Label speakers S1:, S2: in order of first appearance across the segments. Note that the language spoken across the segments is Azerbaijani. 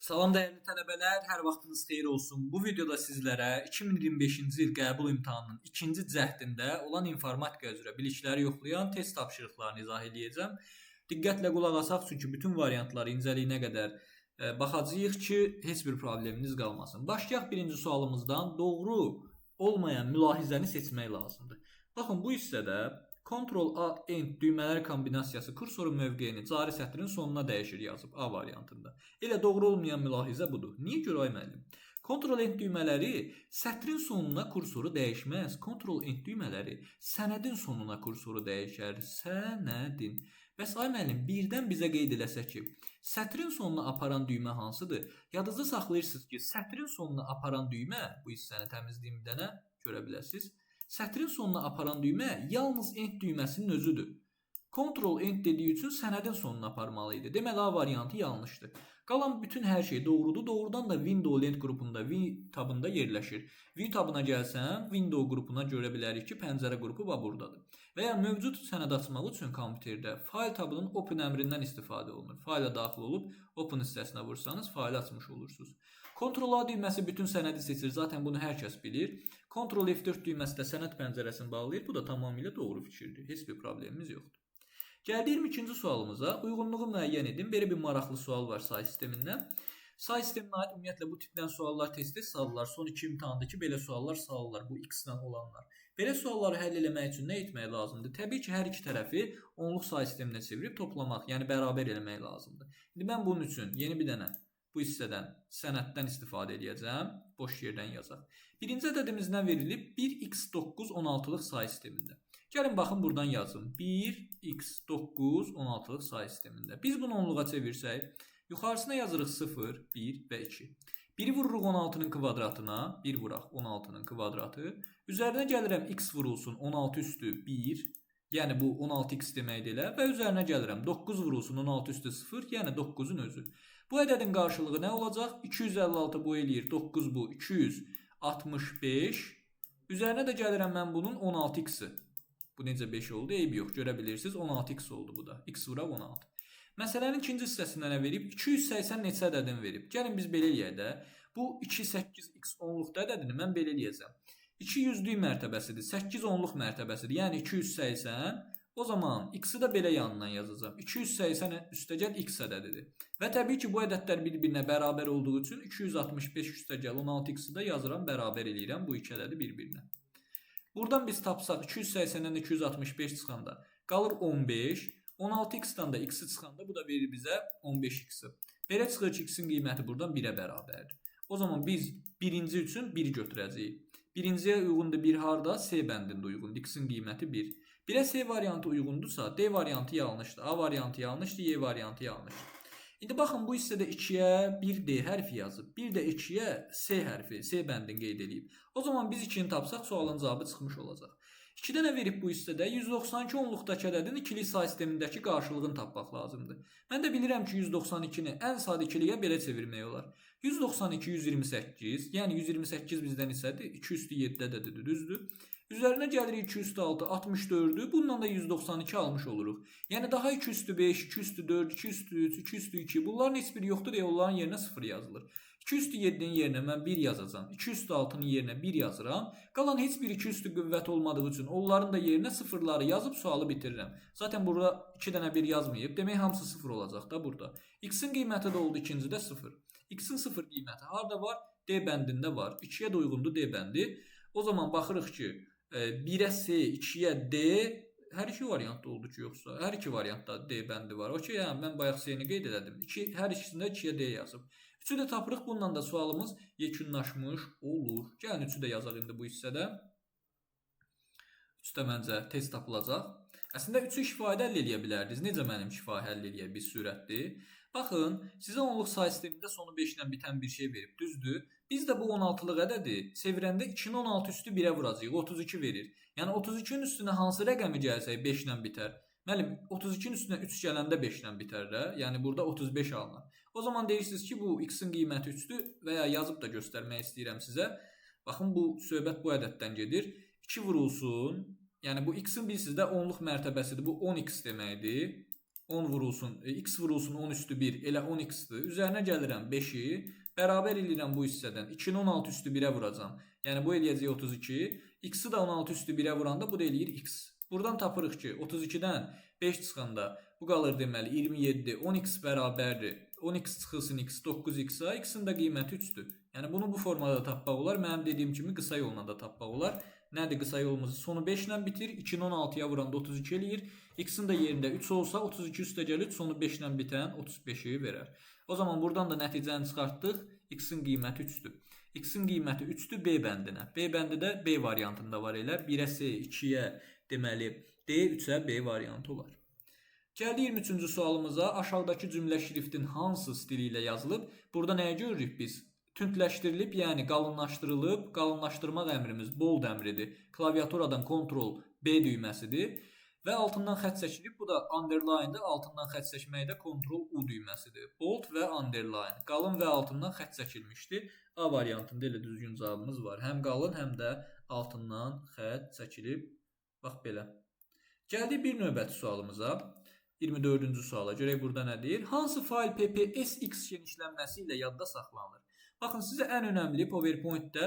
S1: Salam dəyərli tələbələr, hər vaxtınız xeyir olsun. Bu videoda sizlərə 2025-ci il qəbul imtahanının ikinci cəhdində olan informatika üzrə bilikləri yoxlayan test tapşırıqlarını izah edəcəm. Diqqətlə qulaq asaq, çünki bütün variantları incəliyinə qədər baxacağıq ki, heç bir probleminiz qalmasın. Başlayaq birinci sualımızdan. Doğru olmayan mülahizəni seçmək lazımdır. Baxın, bu hissədə Ctrl-A, End düymələr kombinasiyası kursorun mövqeyini cari sətrin sonuna dəyişir yazıb A variantında. Elə doğru olmayan mülahizə budur. Niyə görə ay müəllim? Ctrl-End düymələri sətrin sonuna kursoru dəyişməz. Ctrl-End düymələri sənədin sonuna kursoru dəyişər. Sənədin. Bəs ay müəllim, birdən bizə qeyd eləsə ki, sətrin sonuna aparan düymə hansıdır? Yadınızda saxlayırsınız ki, sətrin sonuna aparan düymə, bu hissəni təmizləyim bir dənə görə biləsiniz. Sətrin sonuna aparan düymə yalnız End düyməsinin özüdür. Ctrl-End dediyi üçün sənədin sonuna aparmalı idi. Deməli, A variantı yanlışdır. Qalan bütün hər şey doğrudur. Doğrudan da Window Lent qrupunda V tabında yerləşir. V tabına gəlsəm, Window qrupuna görə bilərik ki, pəncərə qrupu buradadır. Və ya mövcud sənəd açmaq üçün kompüterdə fayl tabının Open əmrindən istifadə olunur. Fayla daxil olub Open hissəsinə vursanız, faylı açmış olursunuz. Ctrl-A düyməsi bütün sənədi seçir. Zaten bunu hər kəs bilir. Ctrl-F4 düyməsi də sənəd pəncərəsini bağlayır. Bu da tamamilə doğru fikirdir. Heç bir problemimiz yoxdur. Gəldi 22-ci sualımıza. Uyğunluğu müəyyən edin. Belə bir maraqlı sual var say sistemindən. Say sisteminə aid ümumiyyətlə bu tipdən suallar test-test salırlar. Son 2 imtahandakı belə suallar salırlar. Bu X-lə olanlar. Belə sualları həll etmək üçün nə etmək lazımdır? Təbii ki, hər iki tərəfi onluq say sisteminə çevirib toplamaq, yəni bərabər eləmək lazımdır. İndi mən bunun üçün yeni bir dənə bu hissədən sənəddən istifadə edəcəm. Boş yerdən yazaq. Birinci ədədimiz nə verilib? 1x9 16-lıq say sistemində. Gəlin baxın buradan yazın. 1x9 16-lıq say sistemində. Biz bunu onluğa çevirsək, yuxarısına yazırıq 0, 1 və 2. 1-i vururuq 16-nın kvadratına, 1 vuraq 16-nın kvadratı. Üzərinə gəlirəm x vurulsun 16 üstü 1, yəni bu 16x deməkdir elə. Və üzərinə gəlirəm 9 vurulsun 16 üstü 0, yəni 9-un özü. Bu ədədin qarşılığı nə olacaq? 256 bu eləyir, 9 bu, 265. Üzərinə də gəlirəm mən bunun 16x-i. Bu necə 5 oldu? Eybi yox, görə bilirsiniz. 16x oldu bu da. X vuraq 16. Məsələnin ikinci hissəsində nə verib? 280 neçə ədədini verib. Gəlin biz belə eləyək də. Bu 2, 8, x onluqda ədədini mən belə eləyəcəm. 2 yüzlük mərtəbəsidir. 8 onluq mərtəbəsidir. Yəni 280. O zaman x-i də belə yanından yazacağım. 280 üstəgəl x ədədidir. Və təbii ki, bu ədədlər bir-birinə bərabər olduğu üçün 265 üstəgəl 16x-i də yazıram, bərabər eləyirəm bu iki ədədi bir-birinə. Buradan biz tapsaq 280-dən 265 çıxanda qalır 15. 16x-dan da x-i çıxanda bu da verir bizə 15x-i. Belə çıxır ki, x-in qiyməti buradan 1-ə bərabərdir. O zaman biz birinci üçün 1 götürəcəyik. Birinciyə uyğundur 1 harda? C bəndində uyğundur. X-in qiyməti 1. 1-ə C variantı uyğundursa D variantı yanlışdır. A variantı yanlışdır, Y variantı yanlışdır. İndi baxın, bu hissədə 2-yə 1 D hərfi yazıb, bir də 2-yə C hərfi, C bəndini qeyd edib. O zaman biz 2-ni tapsaq sualın cavabı çıxmış olacaq. 2-də nə verib bu hissədə? 192 onluqdakı ədədin ikilik say sistemindəki qarşılığını tapmaq lazımdır. Mən də bilirəm ki, 192-ni ən sadə ikiliyə belə çevirmək olar. 192, 128, yəni 128 bizdən hissədir, 2 üstü 7 ədədidir, düzdür? Üzərinə gəlirik 2 üstü 6, 64-dür. Bundan da 192 almış oluruq. Yəni daha 2 üstü 5, 2 üstü 4, 2 üstü 3, 2 üstü 2. Bunların heç biri yoxdur deyə onların yerinə 0 yazılır. 2 üstü 7-nin yerinə mən 1 yazacağım. 2 üstü 6-nın yerinə 1 yazıram. Qalan heç bir 2 üstü qüvvət olmadığı üçün onların da yerinə sıfırları yazıb sualı bitirirəm. Zaten burada 2 dənə 1 yazmayıb. Demək hamısı 0 olacaq da burada. X-in qiyməti də oldu ikincidə 0. X-in 0 qiyməti harada var? D bəndində var. 2-yə də uyğundur D bəndi. O zaman baxırıq ki, 1-ə C, 2-yə D, hər iki variantda oldu ki, yoxsa? Hər iki variantda D bəndi var. Okey, yəni mən bayaq C-ni qeyd edim. Hər ikisində 2-yə D yazıb. 3-ü də tapırıq. Bununla da sualımız yekunlaşmış olur. Gəlin 3-ü də yazaq indi bu hissədə. 3-də məncə test tapılacaq. Əslində 3-ü şifahidə həll eləyə bilərdiniz. Necə mənim şifahi həll eləyə bir sürətdir? Baxın, sizə onluq say sistemində sonu 5 ilə bitən bir şey verib, düzdür? Biz də bu 16-lıq ədədi çevirəndə 2-nin 16 üstü 1-ə vuracağıq, 32 verir. Yəni 32-nin üstünə hansı rəqəmi gəlsək 5 ilə bitər? Müəllim, 32-nin üstünə 3 gələndə 5 ilə bitər də. Yəni burada 35 alınır. O zaman deyirsiniz ki, bu x-in qiyməti 3-dür və ya yazıb da göstərmək istəyirəm sizə. Baxın, bu söhbət bu ədəddən gedir. 2 vurulsun. Yəni bu x-in bilirsiniz də onluq mərtəbəsidir. Bu 10x deməkdir. 10 vurulsun, x vurulsun 10 üstü 1 elə 10x-dir. Üzərinə gəlirəm 5-i, bərabər eləyirəm bu hissədən. 2-ni 16 üstü 1-ə vuracam. Yəni bu eləyəcək 32. X-i də 16 üstü 1-ə vuranda bu da eləyir x. Buradan tapırıq ki, 32-dən 5 çıxanda bu qalır deməli 27. 10x bərabərdir. 10x çıxılsın x 9x-a, x-in də qiyməti 3-dür. Yəni bunu bu formada da tapmaq olar. Mənim dediyim kimi qısa yolla da tapmaq olar. Nədir qısa yolumuz? Sonu 5 ilə bitir. 2-ni 16-ya vuranda 32 eləyir. X-in də yerində 3 olsa 32 üstə gəlir. Sonu 5 ilə bitən 35-i verər. O zaman buradan da nəticəni çıxartdıq. X-in qiyməti 3-dür. X-in qiyməti 3-dür B bəndinə. B bəndi də B variantında var elə. 1-ə S, 2-yə deməli D, 3-ə B variantı olar. Gəldi 23-cü sualımıza. Aşağıdakı cümlə şriftin hansı stili ilə yazılıb? Burada nəyə görürük biz? Tündləşdirilib, yəni qalınlaşdırılıb, qalınlaşdırmaq əmrimiz bold əmridir. Klaviaturadan Ctrl B düyməsidir və altından xətt çəkilib. Bu da underline-dır. Altından xətt çəkmək də Ctrl U düyməsidir. Bold və underline. Qalın və altından xətt çəkilmişdir. A variantında elə düzgün cavabımız var. Həm qalın, həm də altından xətt çəkilib. Bax belə. Gəldik bir növbəti sualımıza. 24-cü suala. Görək burada nə deyir? Hansı fail PPSX genişlənməsi ilə yadda saxlanılır? Baxın, sizə ən önəmli PowerPoint-də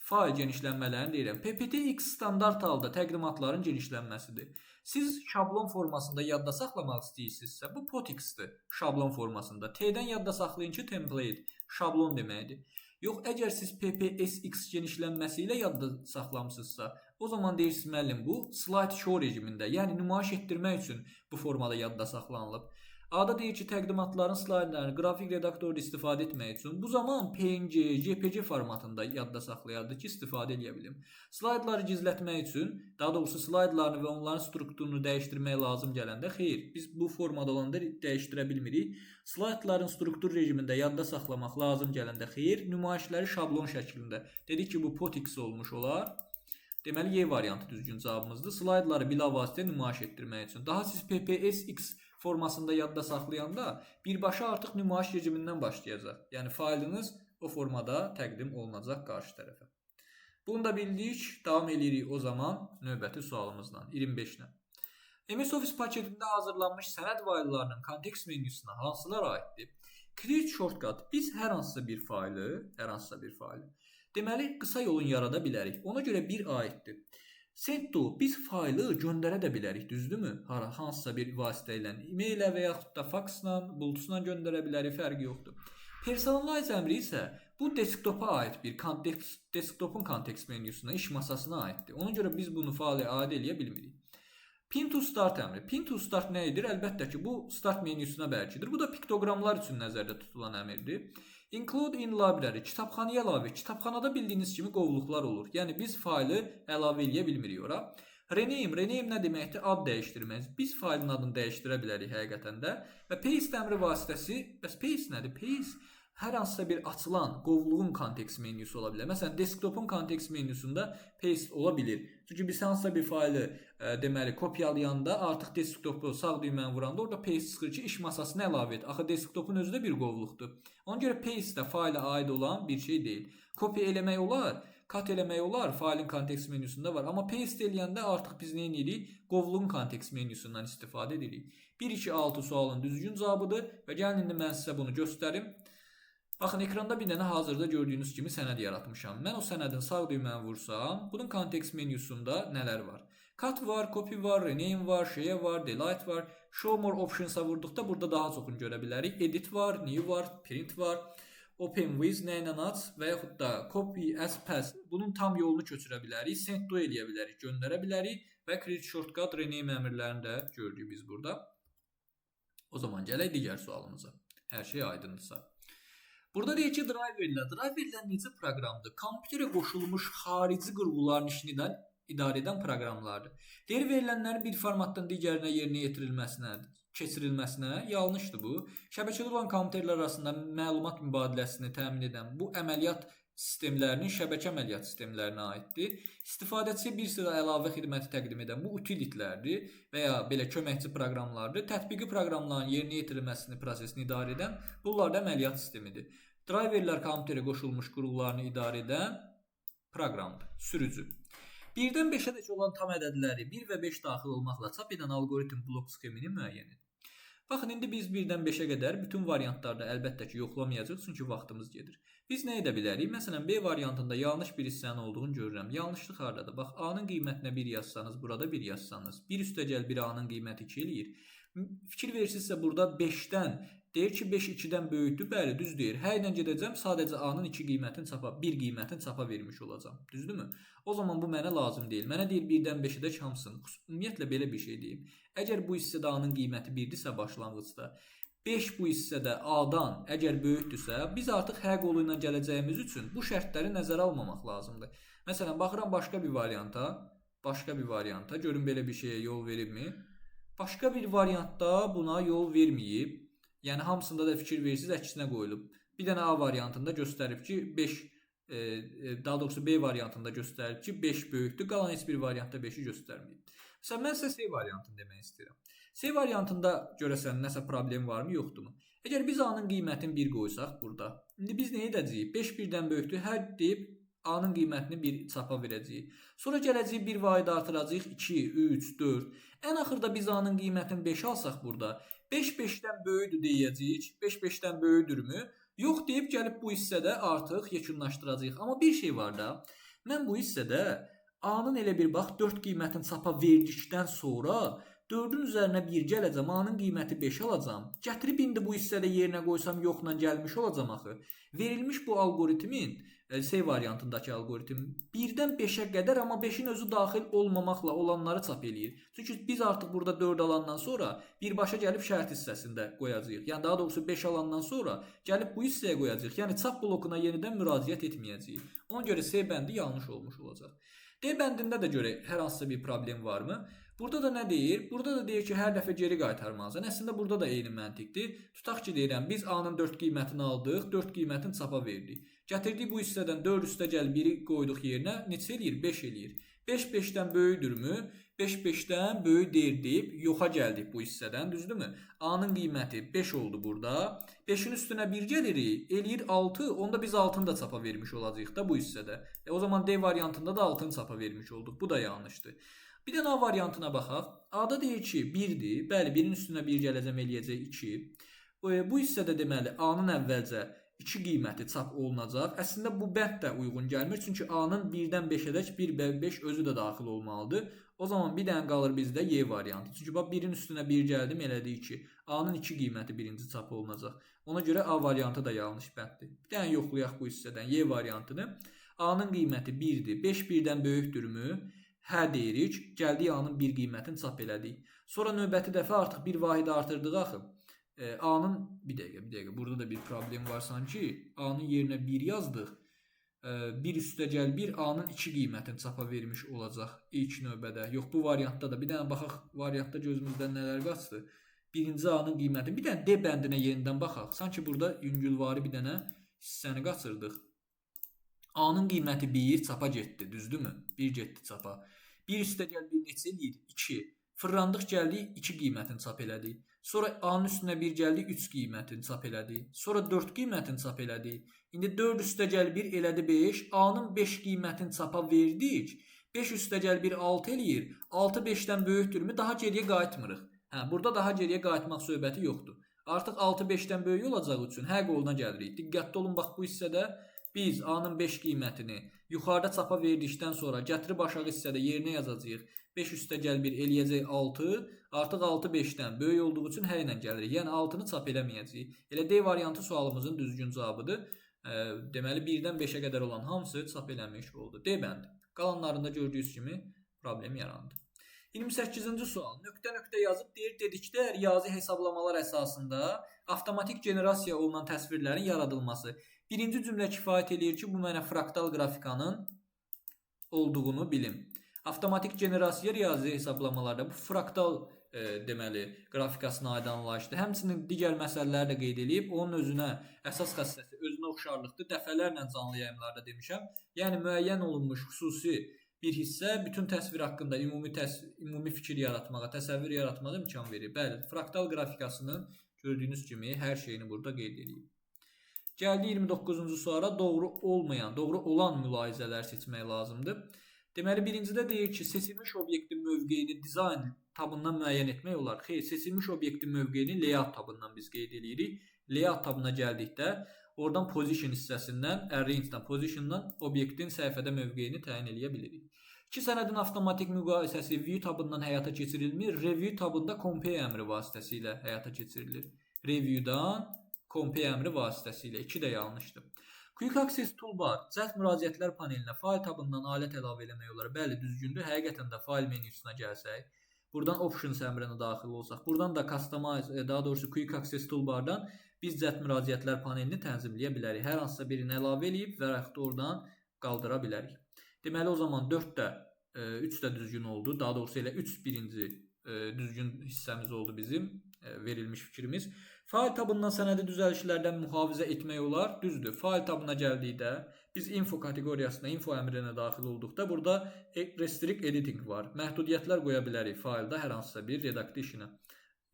S1: fail genişlənmələrini deyirəm. PPTX standart halda təqdimatların genişlənməsidir. Siz şablon formasında yadda saxlamaq istəyirsinizsə, bu POTX-dir şablon formasında. T-dən yadda saxlayın ki, template, şablon deməkdir. Yox, əgər siz PPSX genişlənməsi ilə yadda saxlamısınızsa, o zaman deyirsiniz, müəllim, bu slide show rejimində, yəni nümayiş etdirmək üçün bu formada yadda saxlanılıb. A-da deyir ki, təqdimatların slaydlarını qrafik redaktorda istifadə etmək üçün bu zaman PNG, JPG formatında yadda saxlayardı ki, istifadə edə bilim. Slaydları gizlətmək üçün, daha doğrusu slaydlarını və onların strukturunu dəyişdirmək lazım gələndə, xeyr, biz bu formada olanda dəyişdirə bilmirik. Slaydların struktur rejimində yadda saxlamaq lazım gələndə, xeyr, nümayişləri şablon şəklində. Dedik ki, bu POTX olmuş olar. Deməli, Y variantı düzgün cavabımızdır. Slaydları bilavasitə nümayiş etdirmək üçün. Daha siz PPSX formasında yadda saxlayanda birbaşa artıq nümayiş rejimindən başlayacaq. Yəni faylınız o formada təqdim olunacaq qarşı tərəfə. Bunu da bildik. Davam edirik o zaman növbəti sualımızdan 25-lə. MS Office paketində hazırlanmış sənəd fayllarının kontekst menüsünə hansılar aiddir? Create shortcut. Biz hər hansısa bir faylı, deməli qısa yolun yarada bilərik. Ona görə bir aiddir. Send to, biz faylı göndərə də bilərik, düzdürmü? Hansısa bir vasitə ilə, e-mail ilə və yaxud da faksla, bulutusla göndərə bilərik, fərqi yoxdur. Personalize əmri isə bu desktopa aid bir desktopun kontekst menüsünə, iş masasına aiddir. Ona görə biz bunu fayla aid eləyə bilmirik. Pin to start əmri. Pin to start nə edir? Əlbəttə ki, bu start menüsünə bəlkidir. Bu da piktogramlar üçün nəzərdə tutulan əmrdir. Include in library, kitabxanaya əlavə. Kitabxanada bildiyiniz kimi qovluqlar olur. Yəni biz faylı əlavə eləyə bilmirik ora. Rename nə deməkdir? Ad dəyişdirmək. Biz faylın adını dəyişdirə bilərik həqiqətən də. Və paste əmri vasitəsi, bəs paste nədir? Paste hər hansısa bir açılan qovluğun kontekst menüsü ola bilər. Məsələn, desktopun kontekst menüsündə paste ola bilir. Çünki biz hansısa bir faylı deməli kopyalayanda artıq desktopu sağ düyməni vuranda orada paste çıxır ki, iş masasına əlavə et. Axı desktopun özü də bir qovluqdur. Ona görə paste də fayla aid olan bir şey deyil. Kopya eləmək olar, kat eləmək olar, faylın kontekst menüsündə var. Amma paste eləyəndə artıq biz nə edirik? Qovluğun kontekst menüsündən istifadə edirik. 1-2-6 sualın düzgün cavabıdır və gəlin indi mən sizə bunu göstərim. Baxın, ekranda bir dənə hazırda gördüyünüz kimi sənəd yaratmışam. Mən o sənədin sağ düyməni vursam, bunun kontekst menüsündə nələr var? Cut var, copy var, rename var, share var, delete var. Show more options-a vurduqda burada daha çoxunu görə bilərik. Edit var, new var, print var, open with, nə ilə aç və yaxud da copy as pass. Bunun tam yolunu köçürə bilərik, send to eləyə bilərik, göndərə bilərik və create shortcut, rename əmrlərini də gördük biz burada. O zaman gələk digər sualımıza. Hər şey aydındırsa. Burada deyək ki, driverlər necə proqramdır? Kompüterə qoşulmuş xarici qurğuların işini də idarə edən proqramlardır. Deyir, verilənlərin bir formatdan digərinə yerinə keçirilməsinə yanlışdır bu. Şəbəkədə olan kompüterlər arasında məlumat mübadiləsini təmin edən bu əməliyyat sistemlərinin şəbəkə əməliyyat sistemlərinə aiddir. İstifadəçiyə bir sıra əlavə xidməti təqdim edən bu utilitlərdir və ya belə köməkçi proqramlardır. Tətbiqi proqramların yerinə yetirilməsini, prosesini idarə edən bunlar da əməliyyat sistemidir. Driverlər kompüterə qoşulmuş qurğularını idarə edən proqramdır, sürücü. 1-dən 5-ə dək olan tam ədədləri 1 və 5 daxil olmaqla çap edən algoritm blok sxemini müəyyən edir. Baxın, indi biz 1-dən 5-ə qədər bütün variantlarda əlbəttə ki, yoxlamayacağıq, çünki vaxtımız gedir. Biz nə edə bilərik? Məsələn, B variantında yanlış bir hissənin olduğunu görürəm. Yanlışlıq hardadır? Bax, A-nın qiymətinə 1 yazsanız, burada 1 yazsanız, 1 üstəgəl 1 A-nın qiyməti 2 eləyir. Fikir versinizsə, burada 5-dən deyir ki, 5 2-dən böyükdür. Bəli, düz deyir. Hər ilə gedəcəm, sadəcə A-nın 2 qiymətini çapa, 1 qiymətini çapa vermiş olacam. Düzdürmü? O zaman bu mənə lazım deyil. Mənə deyir 1-dən 5-ə dək hamısını. Ümumiyyətlə belə bir şey deyim. Əgər bu hissədə A-nın qiyməti 1-dirsə başlanğıcda, 5 bu hissədə A-dan əgər böyükdürsə, biz artıq hər qolu ilə gələcəyimiz üçün bu şərtləri nəzərə almamaq lazımdır. Məsələn, baxıram başqa bir varianta, görün belə bir şeyə yol veribmi? Başqa bir variantda buna yol verməyib. Yəni hamısında da fikir verirsiniz, əksinə qoyulub. Bir dənə A variantında göstərib ki, 5 daha doğrusu B variantında göstərib ki, 5 böyükdür. Qalan heç bir variantda 5-i göstərməyib. Məsələn, mən sizə C variantını demək istəyirəm. C variantında görəsən nəsə problem varmı, yoxdurmu? Əgər biz A-nın qiymətini 1 qoysaq burada, indi biz nə edəcəyik? 5 1-dən böyükdür, hər deyib A-nın qiymətini 1 çapa verəcəyik. Sonra gələcəyik bir vahid artıracağıq 2, 3, 4. Ən axırda biz A-nın qiymətini 5 alsaq burada, 5 5-dən böyükdür deyəcəyik. 5 5-dən böyükdürmü? Yox deyib gəlib bu hissədə artıq yekunlaşdıracağıq. Amma bir şey var da, mən bu hissədə A-nın elə bir bax 4 qiymətini çapa verdikdən sonra 4-ün üzərinə 1 gələcəm, A-nın qiyməti 5 alacam. Gətirib indi bu hissədə yerinə qoysam yoxla gəlmiş olacam axı. Verilmiş bu alqoritmin, C variantındakı alqoritm 1-dən 5-ə qədər, amma 5-in özü daxil olmamaqla olanları çap eləyir. Çünki biz artıq burada 4 alandan sonra birbaşa gəlib şərt hissəsində qoyacağıq. Yəni daha doğrusu 5 alandan sonra gəlib bu hissəyə qoyacağıq. Yəni çap blokuna yenidən müraciət etməyəcəyik. Ona görə C bəndi yanlış olmuş olacaq. D bəndində də görə hər hansısa bir problem varmı? Burada da nə deyir? Burada da deyir ki, hər dəfə geri qaytarmalısan. Əslində burada da eyni məntiqdir. Tutaq ki, deyirəm, biz A-nın 4 qiymətini aldıq, 4 qiymətini çapa verdik. Gətirdik bu hissədən 4 üstəgəl 1-i qoyduq yerinə, neçə eləyir? 5 eləyir. 5 5-dən böyükdürmü? 5 5-dən böyük deyir deyib yoxa gəldik bu hissədən, düzdürmü? A-nın qiyməti 5 oldu burada. 5-in üstünə 1 gəlirik, eləyir 6. Onda biz 6-nı da çapa vermiş olacağıq da bu hissədə. O zaman D variantında da 6-nı çapa vermiş olduq. Bu da yanlışdır. Bir dənə A variantına baxaq. A-da deyir ki, 1-dir. Bəli, 1-in üstünə 1 gələcəm, eləyəcək 2. Bu hissədə deməli A-nın əvvəlcə 2 qiyməti çap olunacaq. Əslində bu bənd də uyğun gəlmir. Çünki A-nın 1-dən 5-ədək 1/5 özü də daxil olmalıdır. O zaman bir dənə qalır bizdə Y variantı. Çünki bax 1-in üstünə 1 gəldim, elədik ki, A-nın 2 qiyməti birinci çap olunacaq. Ona görə A variantı da yanlış bənddir. Bir dənə yoxlayaq bu hissədən Y variantını. A-nın qiyməti 1-dir. 5 1-dən böyükdürmü? Hə deyirik, gəldik A-nın 1 qiymətini çap elədik. Sonra növbəti dəfə artıq bir vahid artırdıq axı. A-nın bir dəqiqə, burada da bir problem var sanki. A-nın yerinə 1 yazdıq. 1 üstəgəl 1 A-nın 2 qiymətini çapa vermiş olacaq ilk növbədə. Yox, bu variantda da bir dənə baxaq, variantda gözümüzdən nələr qaçdı. Birinci A-nın qiyməti, bir dənə D bəndinə yenidən baxaq. Sanki burada yüngülvari bir dənə hissəni qaçırdıq. A-nın qiyməti 1 çapa getdi, düzdürmü? 1 getdi çapa. 1 üstəgəl 1 neçə eləyir? 2. Fırlandıq gəldik, 2 qiymətini çap elədik. Sonra A-nın üstünə 1 gəldik, 3 qiymətini çap elədik. Sonra 4 qiymətini çap elədik. İndi 4 üstəgəl 1 elədi 5. A-nın 5 qiymətini çapa verdik. 5 üstəgəl 1 6 eləyir. 6 5-dən böyükdürmü? Daha geriyə qayıtmırıq. Burada daha geriyə qayıtmaq söhbəti yoxdur. Artıq 6 5-dən böyük olacağı üçün hər qoluna gəlirik. Diqqətli olun, bax bu hissədə biz A-nın 5 qiymətini yuxarıda çapa verdikdən sonra gətirib aşağı hissədə yerinə yazacağıq. 5 üstəgəl 1 eləyəcək 6. Artıq 6 5-dən böyük olduğu üçün hər ilə gəlirik. Yəni 6-nı çap eləməyəcəyik. Elə D variantı sualımızın düzgün cavabıdır. Deməli 1-dən 5-ə qədər olan hamısı çap eləmiş oldu. D bəndi. Qalanlarında gördüyünüz kimi problem yarandı. 28-ci sual. Nöqtə-nöqtə yazıb deyir, dedikdə riyazi hesablamalar əsasında avtomatik generasiya olunan təsvirlərin yaradılması. Birinci cümlə kifayət eləyir ki, bu mənə fraktal qrafikanın olduğunu bilim. Avtomatik generasiya riyazi hesablamalarda bu fraktal deməli qrafikasına aid anlayışdır. Həmçinin digər məsələləri də qeyd edib, onun özünə əsas xassəsi özünə oxşarlıqdır. Dəfələrlə canlı yayımlarda demişəm. Yəni müəyyən olunmuş xüsusi bir hissə bütün təsvir haqqında ümumi fikir yaratmağa, təsəvvür yaratmağa imkan verir. Bəli, fraktal qrafikasının gördüyünüz kimi hər şeyini burada qeyd edib. Gəldi 29-cu suala, doğru olmayan, doğru olan mülahizələr seçmək lazımdır. Deməli, birincidə deyir ki, seçilmiş obyektin mövqeyini dizayn tabından müəyyən etmək olar. Xeyr, seçilmiş obyektin mövqeyini layout tabından biz qeyd edirik. Layout tabına gəldikdə, oradan position hissəsindən, arrangedən, positiondan obyektin səhifədə mövqeyini təyin edə bilirik. İki sənədin avtomatik müqayisəsi view tabından həyata keçirilmir. Review tabında compare əmri vasitəsilə həyata keçirilir. Review'dan compare əmri vasitəsilə. 2 də yanlışdır. Quick Access Toolbar, cəld müraciətlər panelinə fayl tabından alət əlavə eləmək olar. Bəli, düzgündür. Həqiqətən də fayl menüsünə gəlsək, buradan Options əmrinə daxil olsaq, buradan da Customize, daha doğrusu Quick Access Toolbardan biz cəld müraciətlər panelini tənzimləyə bilərik. Hər hansısa birini əlavə eləyib və yaxud da oradan qaldıra bilərik. Deməli, o zaman 4 də, 3 də düzgün oldu. Daha doğrusu elə 3 birinci düzgün hissəmiz oldu bizim verilmiş fikrimiz. Fayl tabından sənədi düzəlişlərdən mühafizə etmək olar. Düzdür. Fayl tabına gəldikdə biz info kateqoriyasına, info əmrinə daxil olduqda burada restrict editing var. Məhdudiyyətlər qoya bilərik faylda hər hansısa bir redaction'a,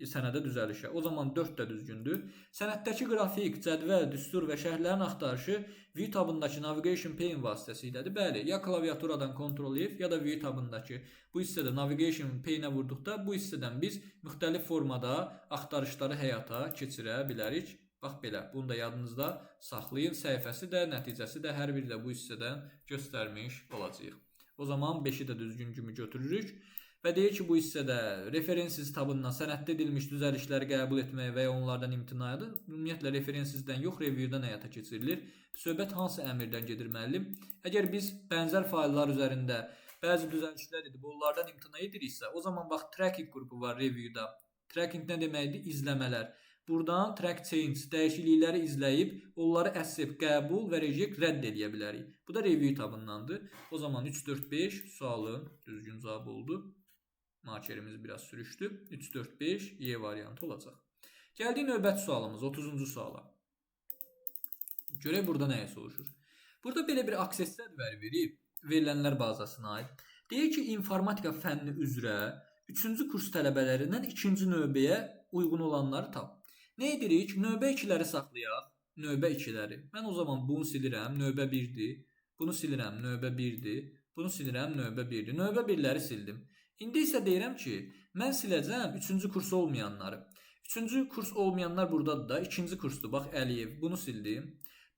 S1: sənədə düzəlişə. O zaman 4 də düzgündür. Sənəddəki qrafik, cədvəl, düstur və şərhlərin axtarışı view tabındakı navigation pane vasitəsilədir. Bəli, ya klaviaturadan Ctrl F, ya da view tabındakı bu hissədə navigation pane-ə vurduqda bu hissədən biz müxtəlif formada axtarışları həyata keçirə bilərik. Bax belə, bunu da yadınızda saxlayın. Səhifəsi də, nəticəsi də hər biri də bu hissədən göstərmiş olacağıq. O zaman 5-i də düzgün kimi götürürük. Və deyir ki, bu hissədə referensiz tabından sənəddə edilmiş düzəlişləri qəbul etməyə və ya onlardan imtinadır. Ümumiyyətlə, referensizdən yox, review'dan həyata keçirilir. Söhbət hansı əmirdən gedir müəllim? Əgər biz bənzər fayllar üzərində bəzi düzəlişlər edib onlardan imtina ediriksə, o zaman bax, tracking qrupu var review'da. Tracking nə deməkdir? İzləmələr. Buradan track change, dəyişiklikləri izləyib, onları accept, qəbul və reject rədd edə bilərik. Bu da review tabındandır. O zaman 3, 4, 5 sualın düzgün cavabı oldu. Markerimiz biraz sürüşdü. 3, 4, 5 Y variantı olacaq. Gəldik növbəti sualımız, 30-cu suala. Görək burada nəyə soruşur. Burada belə bir akseslər verib, verilənlər bazasına aid. Deyir ki, informatika fənni üzrə 3-cü kurs tələbələrindən 2-ci növbəyə uyğun olanları tap. Nə edirik? Növbə 2-ləri saxlayaq. Növbə 2-ləri. Mən o zaman bunu silirəm, növbə 1-dir. Bunu silirəm, növbə 1-dir. Bunu silirəm, növbə 1-dir. Növbə 1-ləri sildim. İndi isə deyirəm ki, mən siləcəm 3-cü kurs olmayanları. 3-cü kurs olmayanlar buradadır da, 2-ci kursdur. Bax, Əliyev, bunu sildim.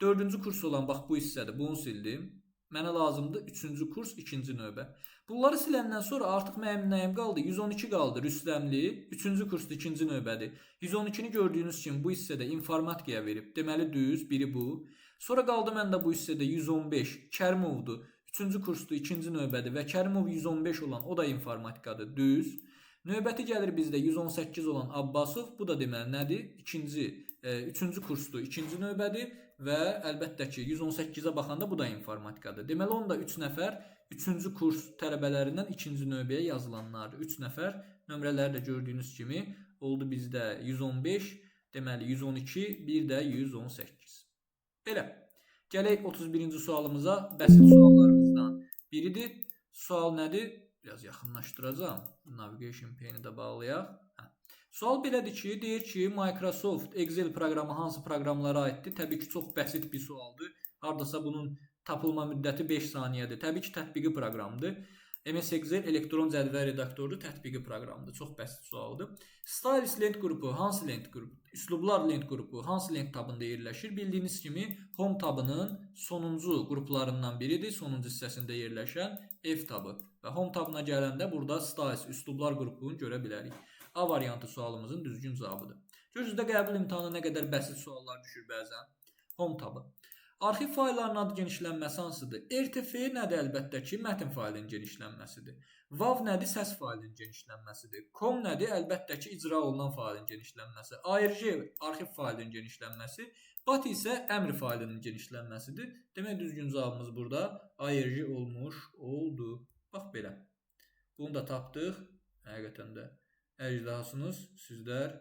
S1: 4-cü kurs olan, bax, bu hissədir, bunu sildim. Mənə lazımdır 3-cü kurs, 2-ci növbə. Bunları siləndən sonra artıq mənim nəyim qaldı? 112 qaldı, Rüstəmli, 3-cü kursdur, 2-ci növbədir. 112-ni gördüyünüz kimi bu hissədə informatikaya verib. Deməli, düz, biri bu. Sonra qaldı məndə bu hissədə 115, Kərimovdur. 3-cü kursdur, 2-ci növbədir və Kərimov 115 olan, o da informatikadır, düz. Növbəti gəlir bizdə 118 olan Abbasov, bu da deməli nədir? 3-cü kursdur, 2-ci növbədir və əlbəttə ki, 118-ə baxanda bu da informatikadır. Deməli, onda 3 nəfər 3-cü kurs tələbələrindən 2-ci növbəyə yazılanlardır. 3 nəfər, nömrələri də gördüyünüz kimi oldu bizdə 115, deməli 112, bir də 118. Belə. Gələk 31-ci sualımıza, bəsit suallarımızdan biridir. Sual nədir? Biraz yaxınlaşdıracağım. Navigation pane-i də bağlayaq. Sual belədir ki, deyir ki, Microsoft Excel proqramı hansı proqramlara aiddir? Təbii ki, çox bəsit bir sualdır. Hardasa bunun tapılma müddəti 5 saniyədir. Təbii ki, tətbiqi proqramdır. MS Excel elektron cədvəl redaktorudur, tətbiqi proqramdır. Çox bəsit sualdır. Styles lent qrupu hansı lent qrupu? Üslublar lent qrupu hansı lent tabında yerləşir? Bildiyiniz kimi Home tabının sonuncu qruplarından biridir. Sonuncu hissəsində yerləşən F tabı. Və Home tabına gələndə burada Styles üslublar qrupunu görə bilərik. A variantı sualımızın düzgün cavabıdır. Görürsünüz də qəbul imtahanına nə qədər bəsit suallar düşür bəzən. Home tabı. Arxiv fayllarının adı genişlənməsi hansıdır? RTF nədir? Əlbəttə ki, mətn faylının genişlənməsidir. WAV nədir? Səs faylının genişlənməsidir. COM nədir? Əlbəttə ki, icra olunan faylın genişlənməsi. ARG arxiv faylının genişlənməsi. BAT isə əmr faylının genişlənməsidir. Demək, düzgün cavabımız burada ARG olmuş oldu. Bax belə. Bunu da tapdıq. Həqiqətən də əjdahsınız. Sizlər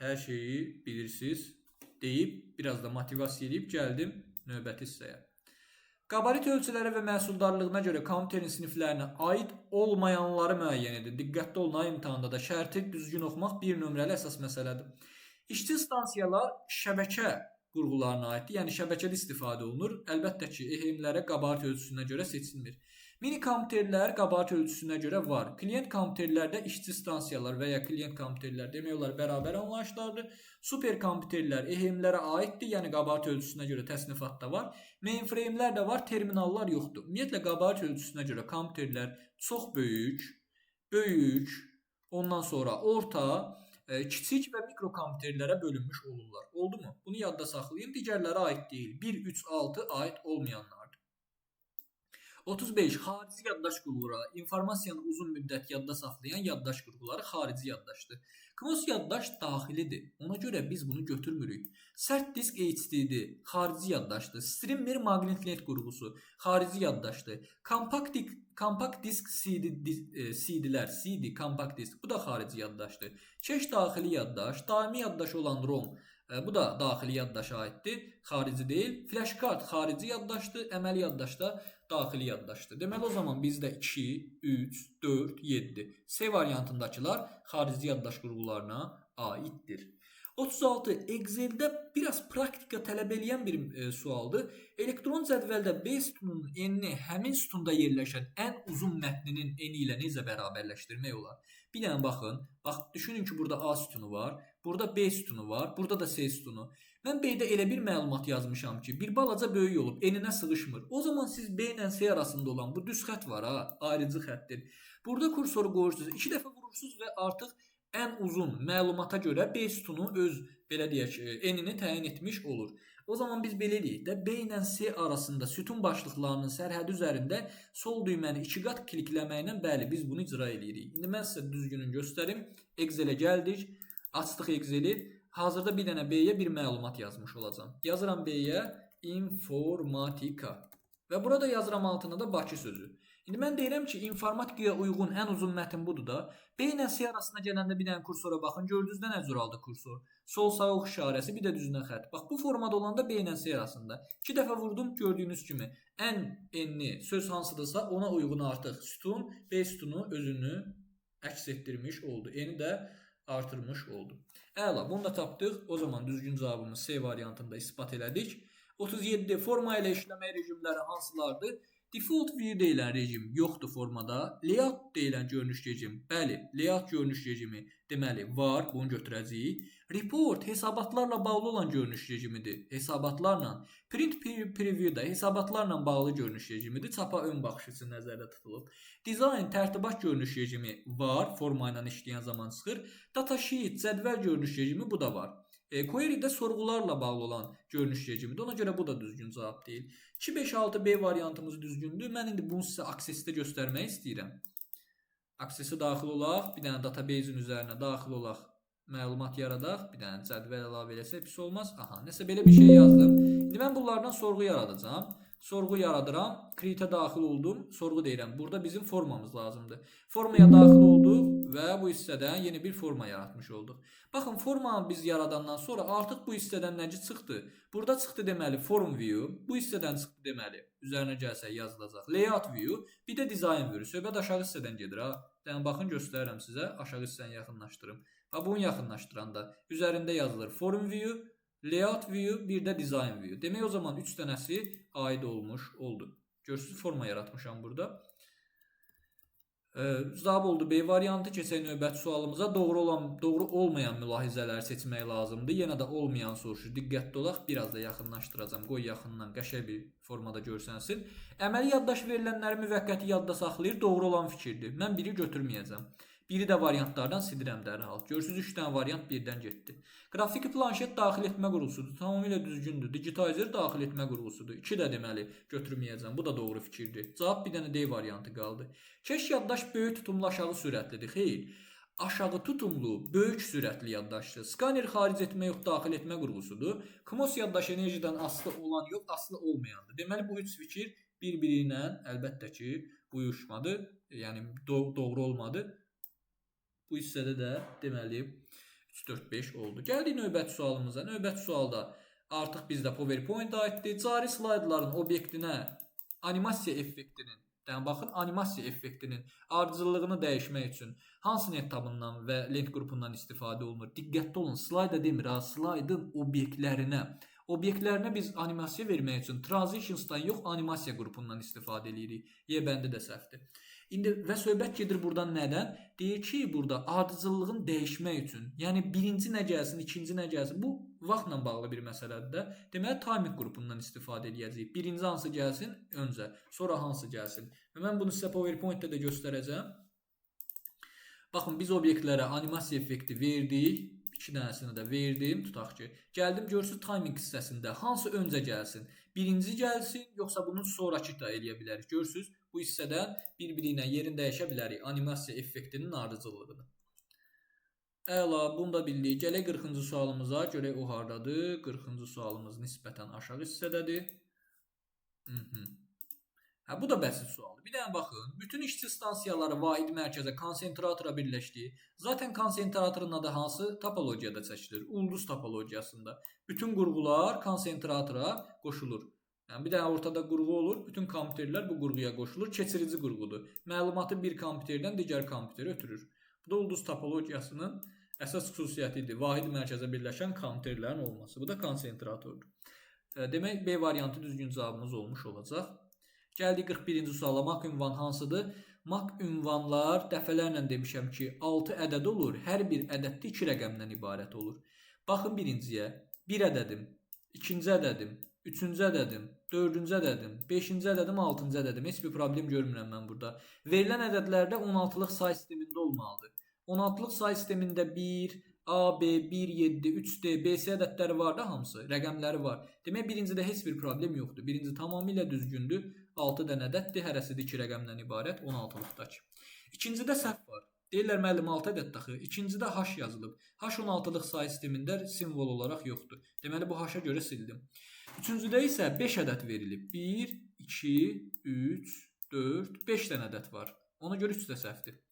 S1: hər şeyi bilirsiniz deyib, biraz da motivasiya edib gəldim növbəti hissəyə. Qabarit ölçüləri və məhsuldarlığına görə kompüterin siniflərinə aid olmayanları müəyyən edin. Diqqətli olun, imtahanda da şərti düzgün oxumaq bir nömrəli əsas məsələdir. İşçi stansiyalar şəbəkə qurğularına aiddir, yəni şəbəkədə istifadə olunur. Əlbəttə ki, EHM-lərə qabarit ölçüsünə görə seçilmir. Mini kompüterlər qabartı ölçüsünə görə var. Klient kompüterlərdə işçi stansiyalar və ya klient kompüterlər demək olar bərabər anlayışlardır. Super kompüterlər EHM-lərə aiddir, yəni qabartı ölçüsünə görə təsnifatda var. Mainframe-lər də var, terminallar yoxdur. Ümumiyyətlə qabartı ölçüsünə görə kompüterlər çox böyük, ondan sonra orta, kiçik və mikro kompüterlərə bölünmüş olurlar. Oldu mu? Bunu yadda saxlayın. Digərlərə aid deyil. 1, 3, 6 aid olmayanlar. 35. Xarici yaddaş qurğuları. İnformasiyanı uzun müddət yadda saxlayan yaddaş qurğuları xarici yaddaşdır. Close yaddaş daxilidir. Ona görə biz bunu götürmürük. Sərt disk HDD-dir. Xarici yaddaşdır. Streamer maqnit qurğusu. Xarici yaddaşdır. Kompakt disk CD-lər. CD, kompakt disk. Bu da xarici yaddaşdır. Keş daxili yaddaş. Daimi yaddaş olan ROM. Bu da daxili yaddaşa aiddir. Xarici deyil. Flash kart xarici yaddaşdır. Əməli yaddaş da daxili yaddaşdır. Deməli o zaman bizdə 2, 3, 4, 7. C variantındakılar xarici yaddaş qurğularına aiddir. 36. Excel-də biraz praktika tələb edən bir sualdır. Elektron cədvəldə B sütununun enini həmin sütunda yerləşən ən uzun mətninin eni ilə necə bərabərləşdirmək olar? Bir dənə baxın. Bax, düşünün ki, burada A sütunu var, burada B sütunu var, burada da C sütunu. Mən B-də elə bir məlumat yazmışam ki, bir balaca böyük olub, eninə sığışmır. O zaman siz B ilə C arasında olan bu düz xətt var ha, ayrıcı xəttdir. Burada kursoru qoyursunuz, 2 dəfə vurursunuz və artıq ən uzun məlumata görə B sütunu öz, belə deyək, enini təyin etmiş olur. O zaman biz belə deyik də, B ilə C arasında sütun başlıqlarının sərhədi üzərində sol düyməni 2 qat klikləməklə, bəli, biz bunu icra edirik. İndi mən sizə düzgününü göstərim. Excel-ə gəldik, açdıq Excel-i. Hazırda bir dənə B-yə bir məlumat yazmış olacağam. Yazıram B-yə informatika və burada yazıram altına da Bakı sözü. İndi mən deyirəm ki, informatikaya uyğun ən uzun mətn budur da. B ilə C arasına gələndə bir dənə kursora baxın. Gördünüz də nə cür aldı kursor? Sol sağ ox işarəsi, bir də düzünə xətt. Bax, bu formada olanda B ilə C arasında. 2 dəfə vurdum, gördüyünüz kimi. Ən enli söz hansıdırsa ona uyğun artıq sütun, B sütunu özünü əks etdirmiş oldu. Eni də artırmış oldu. Əla, bunu da tapdıq. O zaman düzgün cavabımız C variantında ispat elədik. 37. Forma ilə işləmə rejimləri hansılardır? Default view deyilən rejim yoxdur formada. Layout deyilən görünüş rejim, bəli, layout görünüş rejimi deməli var, bunu götürəcəyik. Report hesabatlarla bağlı olan görünüş rejimidir. Hesabatlarla. Print preview da hesabatlarla bağlı görünüş rejimidir. Çapa ön baxış üçün nəzərdə tutulub. Design tərtibat görünüş rejimi var, forma ilə işləyən zaman çıxır. Datasheet cədvəl görünüş rejimi bu da var. Query-də sorğularla bağlı olan görünüş rejimidir. Ona görə bu da düzgün cavab deyil. 2, 5, 6, B variantımız düzgündür. Mən indi bunu sizə Access-də göstərmək istəyirəm. Access-ə daxil olaq, bir dənə database-in üzərinə daxil olaq, məlumat yaradaq, bir dənə cədvəl əlavə eləsə pis olmaz. Aha, nəsə belə bir şey yazdım. İndi mən bunlardan sorğu yaradacağam. Sorğu yaradıram, create-ə daxil oldum, sorğu deyirəm. Burada bizim formamız lazımdır. Formaya daxil olduq və bu hissədən yeni bir forma yaratmış olduq. Baxın, formanı biz yaradandan sonra artıq bu hissədən nəci çıxdı? Burada çıxdı deməli form view, bu hissədən çıxdı deməli, üzərinə gəlsək yazılacaq layout view, bir də design view. Söhbət aşağı hissədən gedir ha. Yəni, baxın, göstərirəm sizə, aşağı hissəni yaxınlaşdırım. Və bunu yaxınlaşdıranda üzərində yazılır form view, layout view, bir də design view. Demək o zaman 3 dənəsi aid olmuş oldu. Görürsünüz, forma yaratmışam burada. Cavab oldu B variantı. Keçək növbəti sualımıza. Doğru olmayan mülahizələri seçmək lazımdır. Yenə də olmayan soruşur. Diqqətli olaq. Biraz da yaxınlaşdıracağım. Qoy yaxından qəşəng bir formada görsənsin. Əməli yaddaş verilənləri müvəqqəti yadda saxlayır. Doğru olan fikirdir. Mən biri götürməyəcəm. Biri də variantlardan silirəm dərhal. Görürsünüz 3 dənə variant birdən getdi. Qrafiki planşet daxil etmə qurğusudur. Tamamilə düzgündür. Digitizer daxil etmə qurğusudur. 2 də deməli götürməyəcəm. Bu da doğru fikirdir. Cavab bir dənə D variantı qaldı. Keş yaddaş böyük tutumlu aşağı sürətlidir. Xeyr. Aşağı tutumlu, böyük sürətli yaddaşdır. Skaner xaric etmə yox, daxil etmə qurğusudur. Kmos yaddaş enerjidən asılı olan yox, asılı olmayandır. Deməli bu üç fikir bir-biri ilə əlbəttə ki, uyuşmadı. Yəni doğru olmadı. Bu hissədə də deməli 3, 4, 5 oldu. Gəldik növbəti sualımıza. Növbəti sualda artıq bizdə PowerPoint aiddir. Cari slaydların obyektinə animasiya effektinin, yəni baxın, animasiya effektinin ardıcıllığını dəyişmək üçün hansı net tabından və lent qrupundan istifadə olunur? Diqqətli olun, slayda demir ha, slaydın obyektlərinə. Obyektlərinə biz animasiya vermək üçün Transitions'dan yox, animasiya qrupundan istifadə edirik. Y bəndi də səhvdir. İndi və söhbət gedir buradan nədən? Deyir ki, burada ardıcıllığın dəyişmək üçün, yəni birinci nə gəlsin, ikinci nə gəlsin, bu vaxtla bağlı bir məsələdir də. Deməli, timing qrupundan istifadə edəcəyik. Birinci hansı gəlsin öncə, sonra hansı gəlsin. Və mən bunu sizə PowerPoint-də də göstərəcəm. Baxın, biz obyektlərə animasiya effekti verdik. 2 dənəsini də verdim. Tutaq ki, gəldim, görürsünüz timing hissəsində hansı öncə gəlsin? Birinci gəlsin, yoxsa bunun sonrakı da eləyə bilərik. Görürsünüz, bu hissədən bir-biri ilə yerini dəyişə bilərik animasiya effektinin ardıcıllığını. Əla, bunu da bildik. Gələk 40-cı sualımıza. Görək o hardadır. 40-cı sualımız nisbətən aşağı hissədədir. Bu da bəsit sualdır. Bir dənə baxın. Bütün işçi stansiyaları vahid mərkəzə, konsentratora birləşdi. Zaten konsentratorun adı hansı? Topologiyada çəkilir. Ulduz topologiyasında. Bütün qurğular konsentratora qoşulur. Yəni bir dənə ortada qurğu olur. Bütün kompüterlər bu qurğuya qoşulur. Keçirici qurğudur. Məlumatı bir kompüterdən digər kompüterə ötürür. Bu da ulduz topologiyasının əsas xüsusiyyətidir. Vahid mərkəzə birləşən kompüterlərin olması. Bu da konsentratordur. Demək, B variantı düzgün cavabımız olmuş olacaq. Gəldik 41-ci suala. Mak ünvan hansıdır? Mak ünvanlar dəfələrlə demişəm ki, 6 ədəd olur. Hər bir ədəddə 2 rəqəmdən ibarət olur. Baxın birinciyə. 1 ədədim, ikinci ədədim, üçüncü ədədim, dördüncü ədədim, beşinci ədədim, altıncı ədədim. Heç bir problem görmürəm mən burada. Verilən ədədlərdə 16-lıq say sistemində olmalıdır. 16-lıq say sistemində 1, A, B, 1, 7, 3D, BC ədədləri var da hamısı, rəqəmləri var. Demək, birincidə heç bir problem yoxdur. Birinci tamamilə düzgündür. 6 dənə ədəddir, hərəsi də 2 rəqəmdən ibarət, 16-lıqdakı. İkincidə səhv var. Deyirlər, müəllim 6 ədəd daxı. İkincidə H yazılıb. H 16-lıq say sistemində simvol olaraq yoxdur. Deməli, bu H-a görə sildim. Üçüncüdə isə 5 ədəd verilib. 1, 2, 3, 4, 5 dənə ədəd var. Ona görə 3 də səhvdir.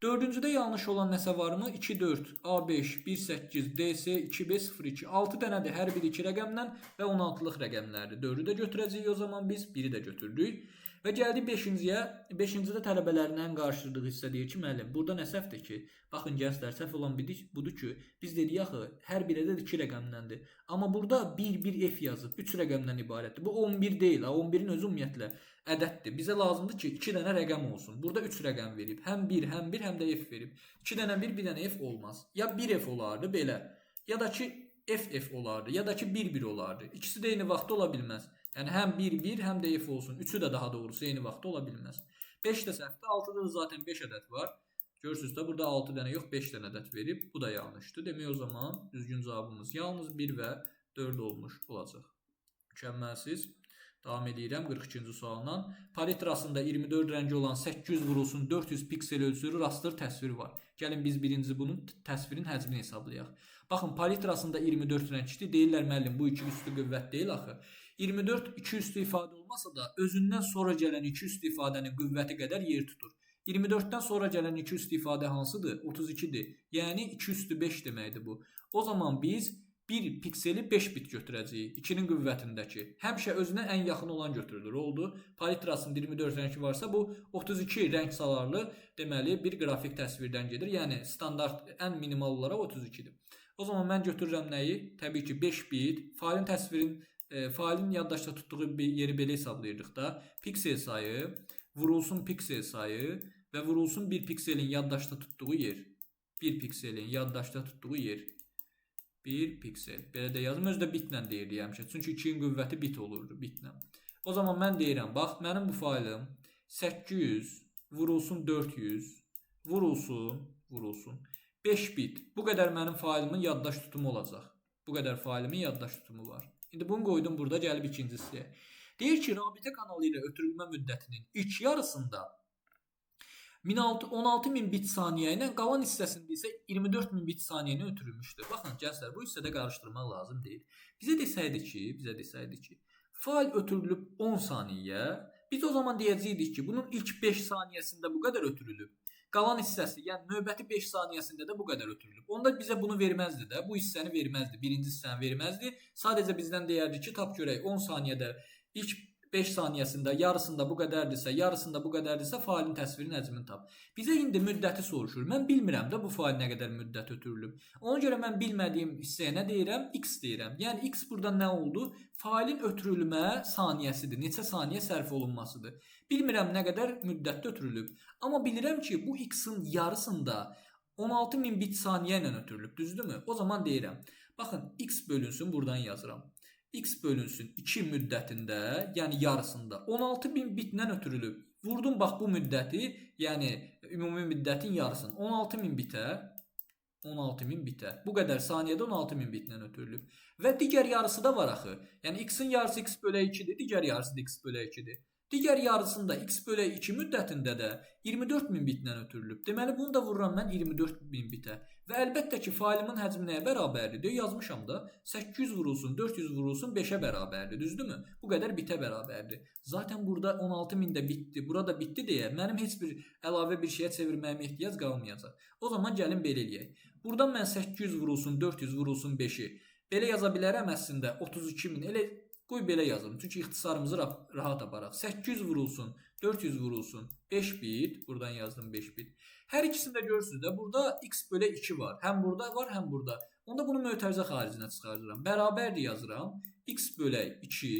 S1: Dördüncüdə yanlış olan nəsə varmı? 2, 4, A5, 1, 8, DC, 2, 5, 0, 2. 6 dənədir, hər biri 2 rəqəmdən və 16-lıq rəqəmlərdir. 4-ü də götürəcəyik o zaman biz, 1-i də götürdük. Və gəldik 5-ciyə. 5-cidə tələbələrin ən qarşıladığı hissə deyir ki, müəllim, burada nə səhvdir ki? Baxın, gənclər, səhv olan budur ki, biz dedik axı, hər bir ədəd 2 rəqəmdəndir. Amma burada 1-1F yazıb, 3 rəqəmdən ibarətdir. Bu 11 deyil, 11-in özü ümumiyyətlə ədəddir. Bizə lazımdır ki, 2 dənə rəqəm olsun. Burada 3 rəqəm verib. Həm 1, həm də F verib. 2 dənə 1, bir dənə F olmaz. Ya 1F olardı belə, ya da ki FF olardı, ya da ki 1-1 olardı. İkisi də eyni vaxtda ola bilməz. Yəni həm 1-1, həm də F olsun. Üçü də daha doğrusu eyni vaxtda ola bilməz. 5 də səhvdir. 6-da da zaten 5 ədəd var. Görürsünüz də burada 6 dənə yox, 5 dənə ədəd verib. Bu da yanlışdır. Demək o zaman düzgün cavabımız yalnız 1 və 4 olmuş olacaq. Mükəmməlsiz. Davam edirəm 42-ci sualdan. Palitrasında 24 rəngi olan 800 vurulsun 400 piksel ölçülü raster təsviri var. Gəlin biz birinci bunun təsvirin həcmini hesablayaq. Baxın, palitrasında 24 rəngdir. Deyirlər, müəllim, bu 2 üstü qüvvət deyil axı. 24 2 üstü ifadə olmasa da özündən sonra gələn 2 üstü ifadənin qüvvəti qədər yer tutur. 24-dən sonra gələn 2 üstü ifadə hansıdır? 32-dir. Yəni 2 üstü 5 deməkdir bu. O zaman biz 1 pikseli 5 bit götürəcəyik. 2-nin qüvvətindəki. Həmişə özünə ən yaxın olan götürülür. Oldu. Palitrasının 24 rəngi varsa bu 32 rəng salarlı deməli bir qrafik təsvirdən gedir. Yəni standart ən minimal olaraq 32-dir. O zaman mən götürürəm nəyi? Təbii ki 5 bit. Failin yaddaşda tutduğu bir yeri belə hesablayırdıq da. Piksel sayı, vurulsun piksel sayı və vurulsun bir pikselin yaddaşda tutduğu yer. Bir pikselin yaddaşda tutduğu yer. 1 piksel. Belə də yazım. Özü də bitlə deyirdi həmişə. Çünki 2-nin qüvvəti bit olurdu. Bitlə. O zaman mən deyirəm, bax, mənim bu failim 800 vurulsun 400 vurulsun 5 bit. Bu qədər mənim failimin yaddaş tutumu olacaq. Bu qədər failimin yaddaş tutumu var. İndi bunu qoydum burada, gəlib ikincisiyə. Deyir ki, rabitə kanalı ilə ötürülmə müddətinin ilk yarısında 16.000 bit saniyə ilə, qalan hissəsində isə 24.000 bit saniyəni ötürülmüşdür. Baxın, gənclər, bu hissədə qarışdırmaq lazım deyil. Bizə desəydi ki, fail ötürülüb 10 saniyə, biz o zaman deyəcəydik ki, bunun ilk 5 saniyəsində bu qədər ötürülüb. Qalan hissəsi, yəni növbəti 5 saniyəsində də bu qədər ötürülüb. Onda bizə bunu verməzdi də, bu hissəni verməzdi, birinci hissəni verməzdi. Sadəcə bizdən deyərdi ki, tap görək 10 saniyədə ilk 5 saniyəsində, yarısında bu qədərdirsə, yarısında bu qədərdirsə failin təsvirin həcmini tap. Bizə indi müddəti soruşur. Mən bilmirəm də bu fail nə qədər müddət ötürülüb. Ona görə mən bilmədiyim hissəyə nə deyirəm? X deyirəm. Yəni X burada nə oldu? Failin ötürülmə saniyəsidir. Neçə saniyə sərf olunmasıdır. Bilmirəm nə qədər müddətdə ötürülüb. Amma bilirəm ki, bu X-in yarısında 16.000 bit saniyə ilə ötürülüb. Düzdürmü? O zaman deyirəm. Baxın, X bölünsün, buradan yazıram. X bölünsün 2 müddətində, yəni yarısında 16.000 bitlə ötürülüb. Vurdum bax bu müddəti, yəni ümumi müddətin yarısını 16.000 bitə, 16.000 bitə. Bu qədər saniyədə 16.000 bitlə ötürülüb. Və digər yarısı da var axı. Yəni X-in yarısı X bölə 2-dir, digər yarısı da X bölə 2-dir. Digər yarısında X bölə 2 müddətində də 24.000 bitlə ötürülüb. Deməli, bunu da vururam mən 24.000 bitə. Və əlbəttə ki, failimin həcmi nəyə bərabərdir? Deyə yazmışam da, 800 vurulsun, 400 vurulsun 5-ə bərabərdir. Düzdürmü? Bu qədər bitə bərabərdir. Zaten burada 16.000 də bitdi, burada bitdi deyə mənim heç bir əlavə bir şeyə çevirməyimə ehtiyac qalmayacaq. O zaman gəlin belə eləyək. Buradan mən 800 vurulsun, 400 vurulsun 5-i belə yaza bilərəm əslində 32.000. Elə qoy belə yazım. Çünki ixtisarımızı rahat aparaq. 800 vurulsun, 400 vurulsun 5 bit. Buradan yazdım 5 bit. Hər ikisini də görürsünüz də burada X bölə 2 var. Həm burada var, həm burada. Onda bunu mötərizə xaricinə çıxardıram. Bərabərdir yazıram. X bölə 2.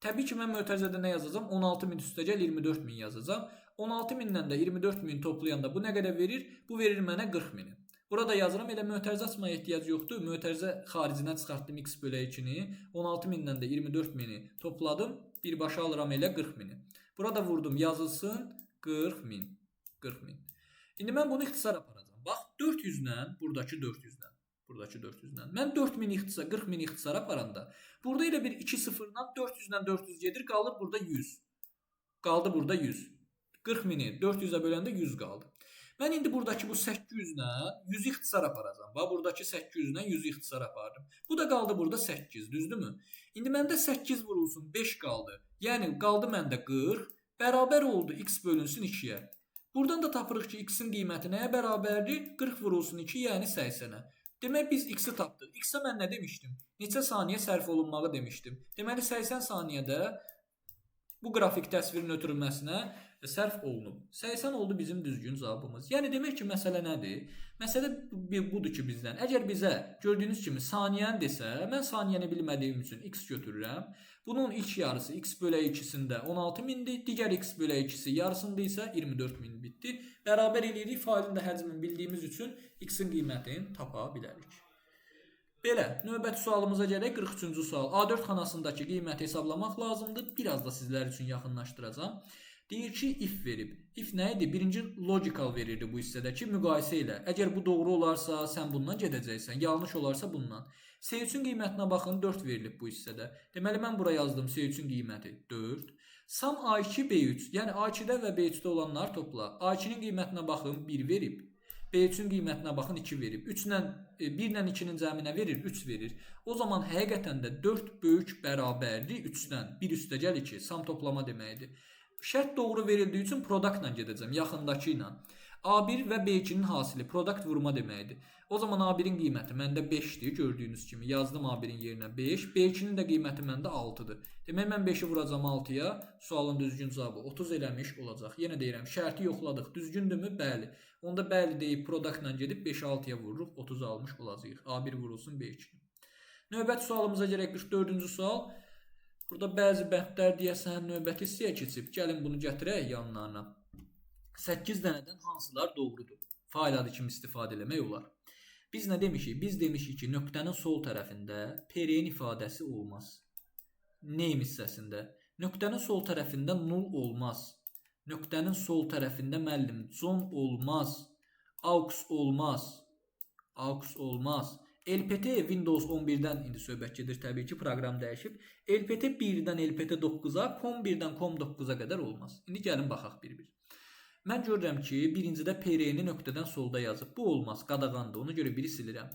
S1: Təbii ki, mən mötərizədə nə yazacağam? 16.000 üstəgəl 24.000 yazacağam. 16.000-dən də 24.000 toplayanda bu nə qədər verir? Bu verir mənə 40.000. Burada yazıram, elə mötərizə açmaya ehtiyac yoxdur. Mötərizə xaricinə çıxartdım X bölə 2-ni. 16.000-dən də 24.000-i topladım. Birbaşa alıram elə 40.000-i. Burada vurdum, yazılsın 40.000. 40.000. İndi mən bunu ixtisar aparacağam. Bax, 400-lə, buradakı 400-lə. Buradakı 400-lə. Mən 40.000 ixtisar, 40.000 ixtisar aparanda, burada elə bir 2 sıfırdan 400-lə 400 gedir, qalır burada 100. Qaldı burada 100. 40.000-i 400-ə böləndə 100 qaldı. Mən indi buradakı bu 800-lə 100 ixtisar aparacağım. Bax, buradakı 800-lə 100 ixtisar apardım. Bu da qaldı burada 8, düzdürmü? İndi məndə 8 vurulsun, 5 qaldı. Yəni, qaldı məndə 40, bərabər oldu X bölünsün 2-yə. Buradan da tapırıq ki, X-in qiyməti nəyə bərabərdir? 40 vurulsun 2, yəni 80-ə. Demək, biz X-i tapdıq. X-ə mən nə demişdim? Neçə saniyə sərf olunmağı demişdim. Deməli, 80 saniyədə bu qrafik təsvirin ötürülməsinə sərf olunub. 80 oldu bizim düzgün cavabımız. Yəni demək ki, məsələ nədir? Məsələ budur ki, bizdən. Əgər bizə gördüyünüz kimi saniyəni desə, mən saniyəni bilmədiyim üçün x götürürəm. Bunun ilk yarısı x bölə 2-sində 16.000-dir. Digər x bölə 2-si yarısında isə 24.000 bitdi. Bərabər eləyirik. Failin də həcmini bildiyimiz üçün x-in qiymətini tapa bilərik. Belə, növbəti sualımıza gələk, 43-cü sual. A4 xanasındakı qiyməti hesablamaq lazımdır. Biraz da sizlər üçün yaxınlaşdıracağım. Deyir ki, if verib. If nə idi? Birinci logical verirdi bu hissədəki müqayisə ilə. Əgər bu doğru olarsa, sən bundan gedəcəksən. Yanlış olarsa bundan. S3-ün qiymətinə baxın, 4 verilib bu hissədə. Deməli, mən bura yazdım S3-ün qiyməti 4. Sam A2, B3. Yəni A2-də və B3-də olanlar topla. A2-nin qiymətinə baxın, 1 verib. B3-ün qiymətinə baxın, 2 verib. 1 ilə 2-nin cəminə verir, 3 verir. O zaman həqiqətən də 4 böyük bərabərdir 3-dən. 1 üstəgəl 2. Sam toplama deməkdir. Şərt doğru verildiyi üçün produktla gedəcəm, yaxındakı ilə. A1 və B2-nin hasili produkt vurma deməkdir. O zaman A1-in qiyməti məndə 5-dir, gördüyünüz kimi. Yazdım A1-in yerinə 5. B2-nin də qiyməti məndə 6-dır. Demək, mən 5-i vuracam 6-ya. Sualın düzgün cavabı 30 eləmiş olacaq. Yenə deyirəm, şərti yoxladıq. Düzgündürmü? Bəli. Onda bəli deyib produktla gedib 5-i 6-ya vururuq. 30 almış olacaq. A1 vurulsun B2. Növbəti sualımıza gələk 44-cü sual. Burada bəzi bəndlər deyəsən növbəti hissəyə keçib. Gəlin bunu gətirək yanlarına. 8 dənədən hansılar doğrudur? Fail adı kimi istifadə eləmək olar. Biz nə demişik? Biz demişik ki, nöqtənin sol tərəfində PRN ifadəsi olmaz. Name hissəsində. Nöqtənin sol tərəfində null olmaz. Nöqtənin sol tərəfində müəllim con olmaz. Aux olmaz. Aux olmaz. LPT Windows 11-dən indi söhbət gedir, təbii ki, proqram dəyişib. LPT 1-dən LPT 9-a, COM 1-dən COM 9-a qədər olmaz. İndi gəlin baxaq bir-bir. Mən görürəm ki, birincidə PRN-i nöqtədən solda yazıb. Bu olmaz, qadağandır. Ona görə biri silirəm.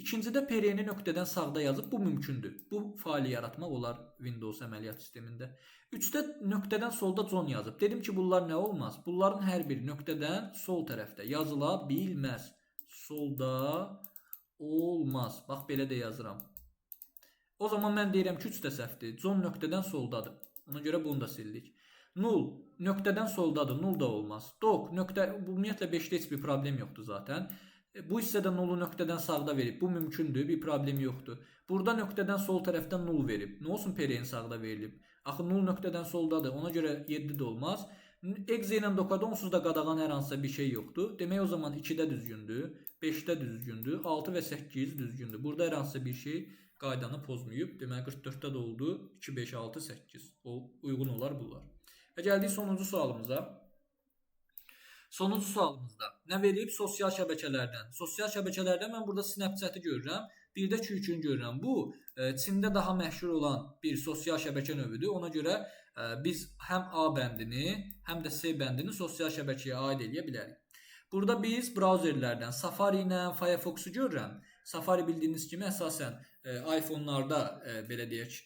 S1: İkincidə PRN-i nöqtədən sağda yazıb. Bu mümkündür. Bu faili yaratmaq olar Windows əməliyyat sistemində. 3-də nöqtədən solda con yazıb. Dedim ki, bunlar nə olmaz? Bunların hər biri nöqtədən sol tərəfdə yazıla bilməz. Solda olmaz. Bax, belə də yazıram. O zaman mən deyirəm ki, 3 də səhvdir. Con nöqtədən soldadır. Ona görə bunu da sildik. Null nöqtədən soldadır, null da olmaz. Doq nöqtə bu ümumiyyətlə 5-də heç bir problem yoxdur zaten. Bu hissədə nullu nöqtədən sağda verib. Bu mümkündür, bir problem yoxdur. Burada nöqtədən sol tərəfdən null verib. Nə olsun PR'nin sağda verilib? Axı null nöqtədən soldadır. Ona görə 7 də olmaz. Exe ilə dokada onsuz da qadağan hər hansısa bir şey yoxdur. Demək o zaman 2-də düzgündür, 5-də düzgündür, 6 və 8 düzgündür. Burada hər hansısa bir şey qaydanı pozmayıb. Demək 44-də də oldu. 2, 5, 6, 8. O uyğun olar bunlar. Və gəldik sonuncu sualımıza. Sonuncu sualımızda nə verib? Sosial şəbəkələrdən. Sosial şəbəkələrdən mən burada Snapchat-ı görürəm. Bir də Q2-ni görürəm. Bu Çində daha məşhur olan bir sosial şəbəkə növüdür. Ona görə biz həm A bəndini, həm də C bəndini sosial şəbəkəyə aid edə bilərik. Burada biz brauzerlərdən Safari ilə Firefox-u görürəm. Safari bildiyiniz kimi əsasən iPhone-larda belə deyək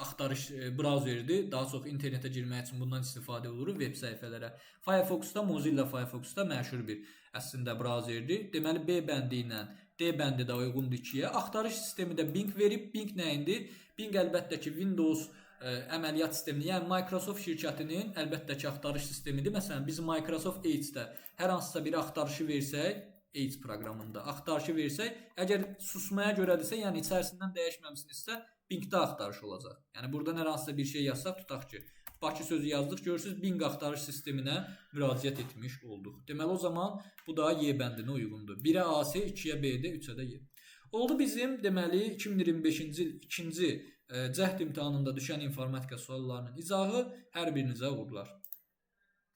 S1: axtarış brauzeridir. Daha çox internetə girmək üçün bundan istifadə olunur veb səhifələrə. Firefox-da Mozilla Firefox-da məşhur bir əslində brauzerdir. Deməli B bəndi ilə D bəndi də uyğundur 2-yə. Axtarış sistemi də Bing verib. Bing nə idi? Bing əlbəttə ki Windows əməliyyat sistemini, yəni Microsoft şirkətinin əlbəttə ki axtarış sistemidir. Məsələn, biz Microsoft Edge-də hər hansısa bir axtarışı versək, Edge proqramında axtarışı versək, əgər susmaya görədirsə, yəni içərisindən dəyişməmisinizsə, Bing-də axtarış olacaq. Yəni buradan hər hansısa bir şey yazsaq, tutaq ki, Bakı sözü yazdıq, görürsünüz Bing axtarış sisteminə müraciət etmiş olduq. Deməli o zaman bu da Y bəndinə uyğundur. 1-ə AC, 2-yə BD, 3-ə də Y. Oldu bizim deməli 2025-ci il 2-ci cəhd imtahanında düşən informatika suallarının izahı. Hər birinizə uğurlar.